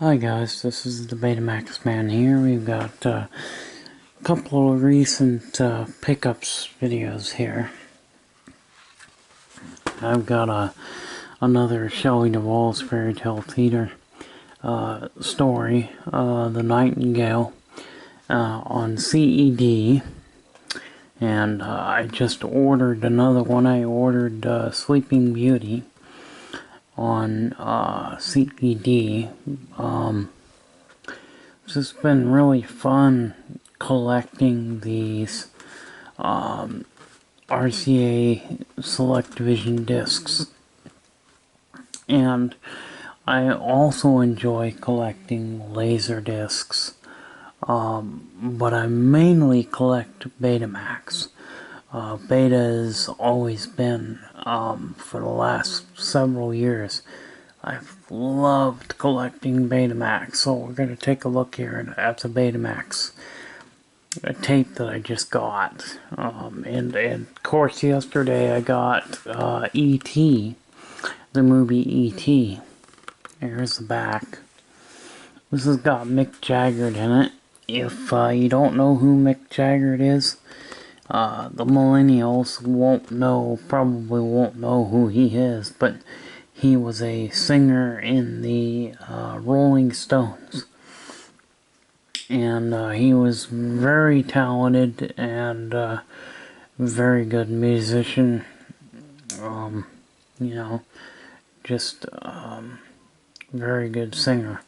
Hi guys, this is the Betamax Man here. We've got a couple of recent pickups videos here. I've got another Shelley Duvall's fairy tale theater story, The Nightingale, on CED. And I just ordered another one. I ordered Sleeping Beauty on CED. It's just been really fun collecting these RCA Select Vision discs, and I also enjoy collecting laser discs, but I mainly collect Betamax. Beta has always been, for the last several years, I've loved collecting Betamax. So we're going to take a look here at the Betamax tape that I just got. And of course yesterday I got E.T., the movie E.T. Here's the back. This has got Mick Jagger in it. If you don't know who Mick Jagger is, the millennials probably won't know who he is, but he was a singer in the Rolling Stones. And he was very talented and very good musician. Just very good singer.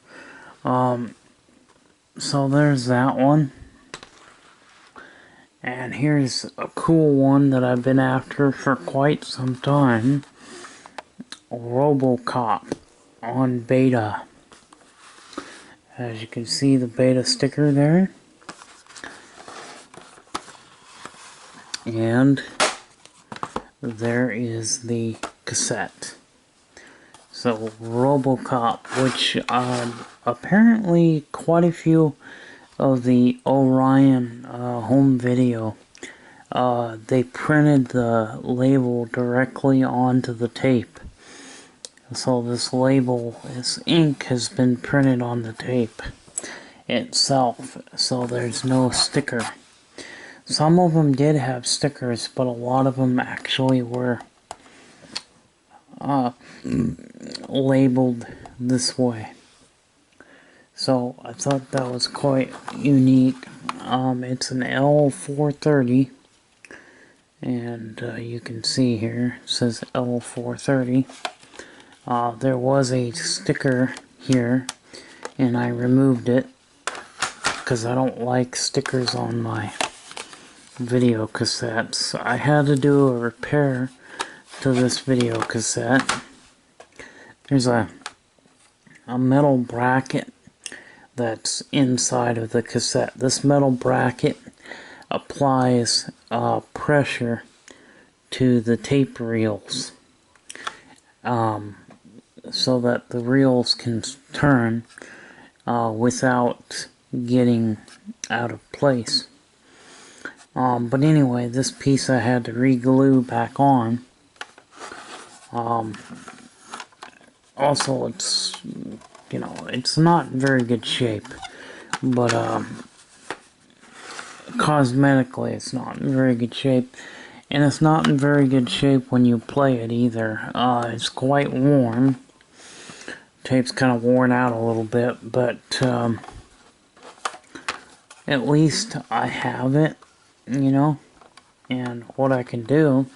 So there's that one. And here's a cool one that I've been after for quite some time. Robocop on Beta. As you can see, the Beta sticker there. And there is the cassette. So Robocop, which apparently quite a few of the Orion home video, they printed the label directly onto the tape. So this label, this ink has been printed on the tape itself, so there's no sticker. Some of them did have stickers, but a lot of them actually were labeled this way. So I thought that was quite unique. It's an L430, and you can see here it says L430. There was a sticker here, and I removed it because I don't like stickers on my video cassettes. I had to do a repair to this video cassette. There's a metal bracket that's inside of the cassette. This metal bracket applies pressure to the tape reels, so that the reels can turn without getting out of place. But anyway, this piece I had to re-glue back on. Also, it's, it's not in very good shape, but cosmetically it's not in very good shape, and it's not in very good shape when you play it either. It's quite worn. Tape's kind of worn out a little bit, but at least I have it, and what I can do,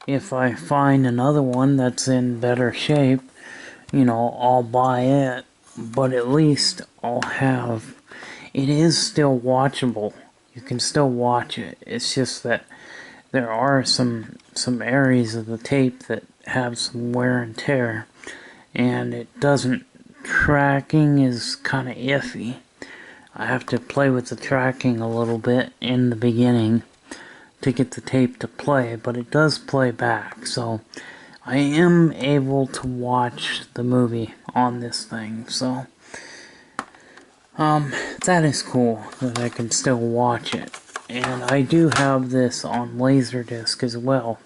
if I find another one that's in better shape, I'll buy it, but at least I'll have, it is still watchable. You can still watch it. It's just that there are some areas of the tape that have some wear and tear, and it doesn't, tracking is kind of iffy. I have to play with the tracking a little bit in the beginning to get the tape to play, but it does play back, so I am able to watch the movie on this thing. So that is cool that I can still watch it. And I do have this on Laserdisc as well.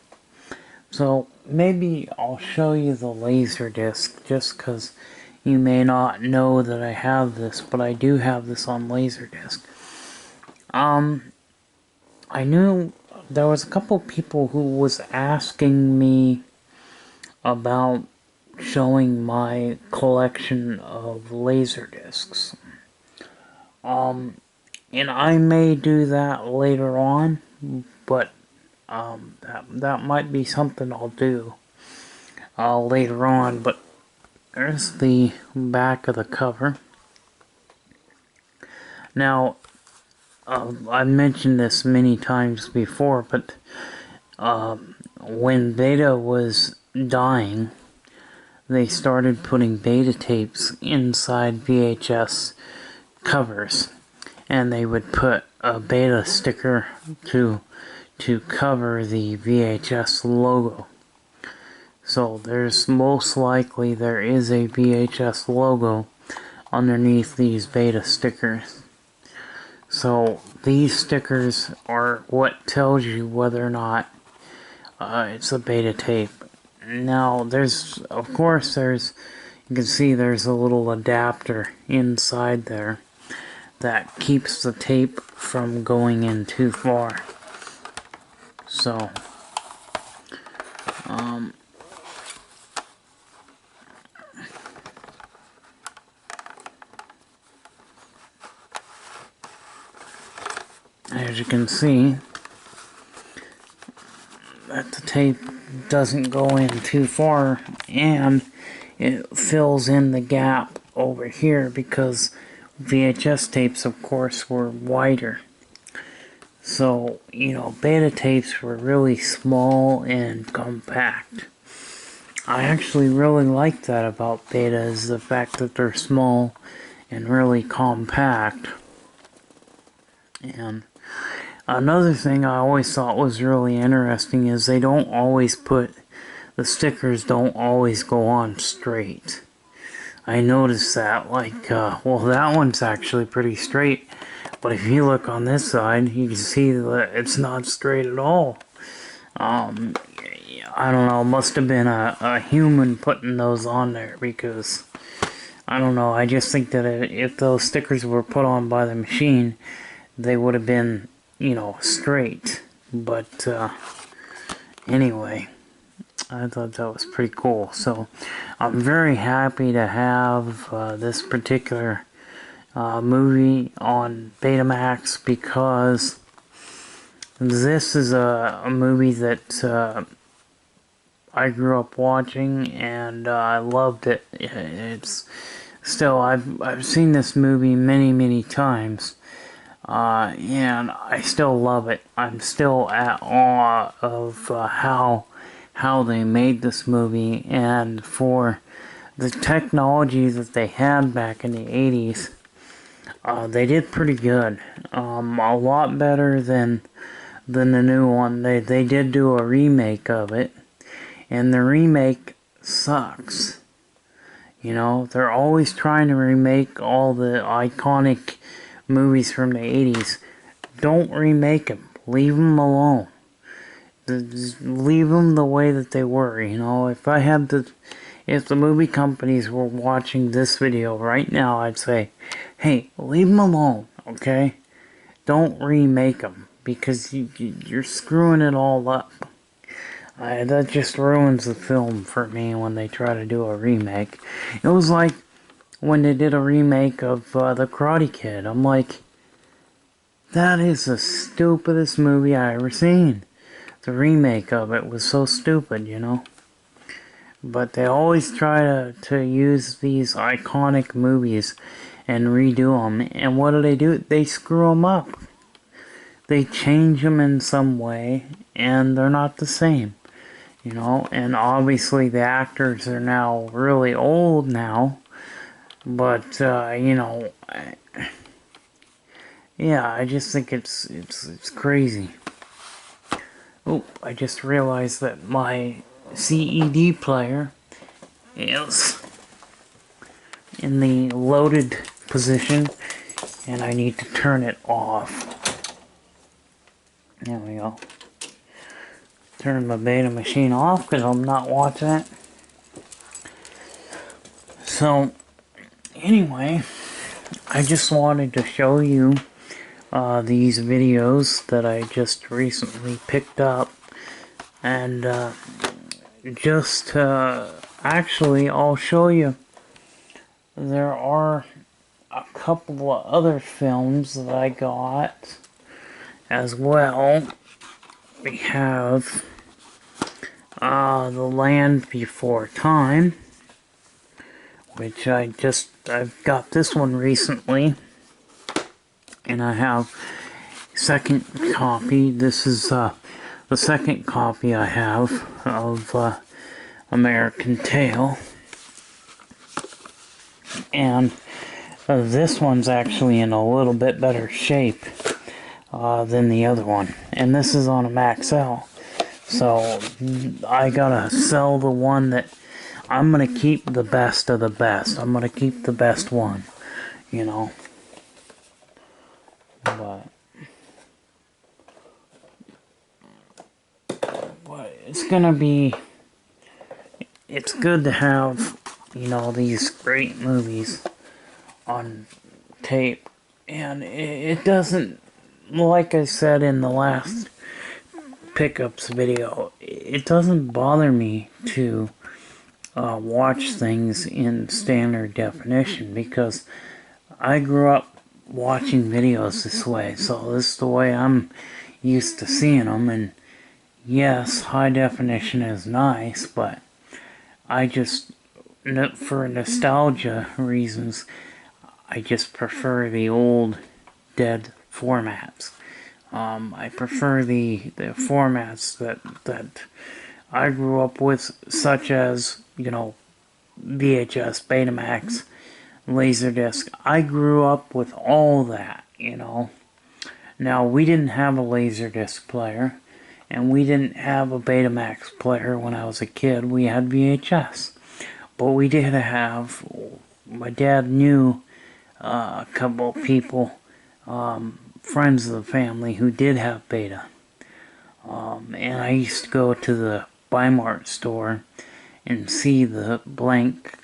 So maybe I'll show you the laser disc just because you may not know that I have this, but I do have this on Laserdisc. I knew there was a couple people who was asking me about showing my collection of Laserdiscs. And I may do that later on, but that might be something I'll do later on. But there's the back of the cover. Now, I've mentioned this many times before, but when Beta was dying, they started putting beta tapes inside VHS covers, and they would put a beta sticker to cover the VHS logo. So there's most likely there is a VHS logo underneath these beta stickers. So these stickers are what tells you whether or not it's a beta tape. Now of course you can see there's a little adapter inside there that keeps the tape from going in too far. So as you can see, that the tape doesn't go in too far, and it fills in the gap over here because VHS tapes, of course, were wider. So, beta tapes were really small and compact. I actually really like that about beta, is the fact that they're small and really compact. And another thing I always thought was really interesting is the stickers don't always go on straight. I noticed that, well, that one's actually pretty straight, but if you look on this side, you can see that it's not straight at all. I don't know, must have been a human putting those on there, because, I don't know, I just think that if those stickers were put on by the machine, they would have been, straight. But, anyway, I thought that was pretty cool. So, I'm very happy to have this particular movie on Betamax, because this is a movie that I grew up watching, and I loved it. It's still, I've seen this movie many times, and I still love it. I'm still at awe of how they made this movie, and for the technology that they had back in the 80s, they did pretty good. A lot better than the new one. They did do a remake of it, and the remake sucks. They're always trying to remake all the iconic movies from the 80s. Don't remake them. Leave them alone. Just leave them the way that they were. If the movie companies were watching this video right now, I'd say, hey, leave them alone, okay? Don't remake them, because you're screwing it all up. That just ruins the film for me when they try to do a remake. It was like when they did a remake of The Karate Kid. I'm like, that is the stupidest movie I ever seen. The remake of it was so stupid, But they always try to use these iconic movies and redo them. And what do? They screw them up. They change them in some way, and they're not the same. And obviously the actors are now really old now. But, yeah, I just think it's crazy. Oh, I just realized that my CED player is in the loaded position, and I need to turn it off. There we go. turn my beta machine off because I'm not watching it. So, anyway, I just wanted to show you these videos that I just recently picked up. And actually, I'll show you. There are a couple of other films that I got as well. We have The Land Before Time, which I've got this one recently, and I have second copy. This is the second copy I have of American Tail, and this one's actually in a little bit better shape than the other one, and this is on a Max L. So I gotta sell the one that I'm gonna keep. The best of the best. I'm gonna keep the best one, you know. But it's good to have, you know, these great movies on tape, and it doesn't, like I said in the last pickups video, it doesn't bother me to watch things in standard definition, because I grew up watching videos this way, so this is the way I'm used to seeing them. And yes, high definition is nice, but I just, for nostalgia reasons, I just prefer the old dead formats. I prefer the formats that I grew up with, such as, you know, VHS, Betamax, Laserdisc. I grew up with all that, you know. Now, we didn't have a Laserdisc player, and we didn't have a Betamax player when I was a kid. We had VHS. But we did have, my dad knew a couple of people, friends of the family, who did have Beta. And I used to go to the Bi-Mart store and see the blank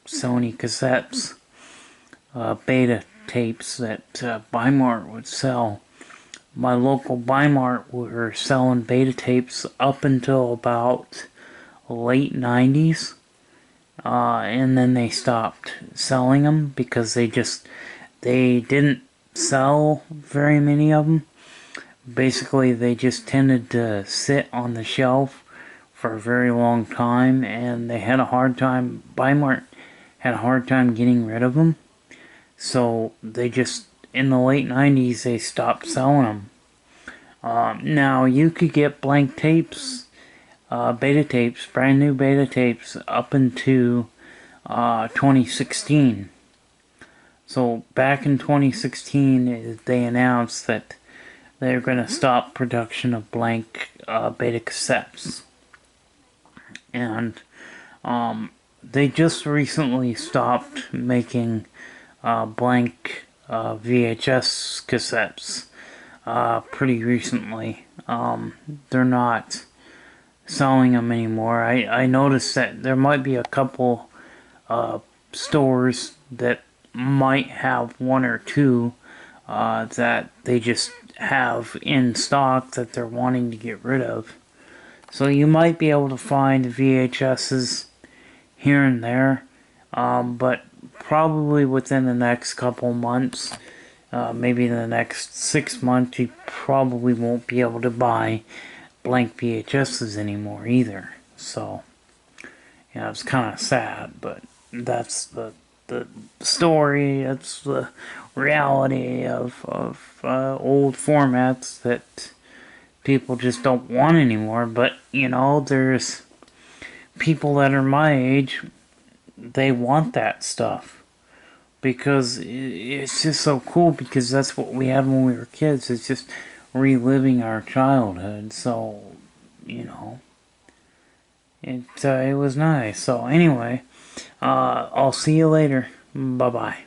Sony cassettes, Beta tapes that Bi-Mart would sell. My local Bi-Mart were selling Beta tapes up until about late 90s. And then they stopped selling them because they didn't sell very many of them. Basically, they just tended to sit on the shelf for a very long time, and they had a hard time, Bi-Mart had a hard time getting rid of them. So they just, in the late 90s, they stopped selling them. Now, you could get blank tapes, Beta tapes, brand new Beta tapes, up into 2016. So back in 2016, they announced that they're going to stop production of blank Beta cassettes. And they just recently stopped making blank VHS cassettes pretty recently. They're not selling them anymore. I noticed that there might be a couple stores that might have one or two that they just have in stock that they're wanting to get rid of. So you might be able to find VHSs here and there, but probably within the next couple months, maybe in the next 6 months, you probably won't be able to buy blank VHSs anymore either. So, yeah, it's kind of sad, but that's the story. That's the reality of old formats that people just don't want anymore. But, you know, there's people that are my age, they want that stuff, because it's just so cool, because that's what we had when we were kids. It's just reliving our childhood. So, you know, it was nice. So anyway, I'll see you later. Bye bye.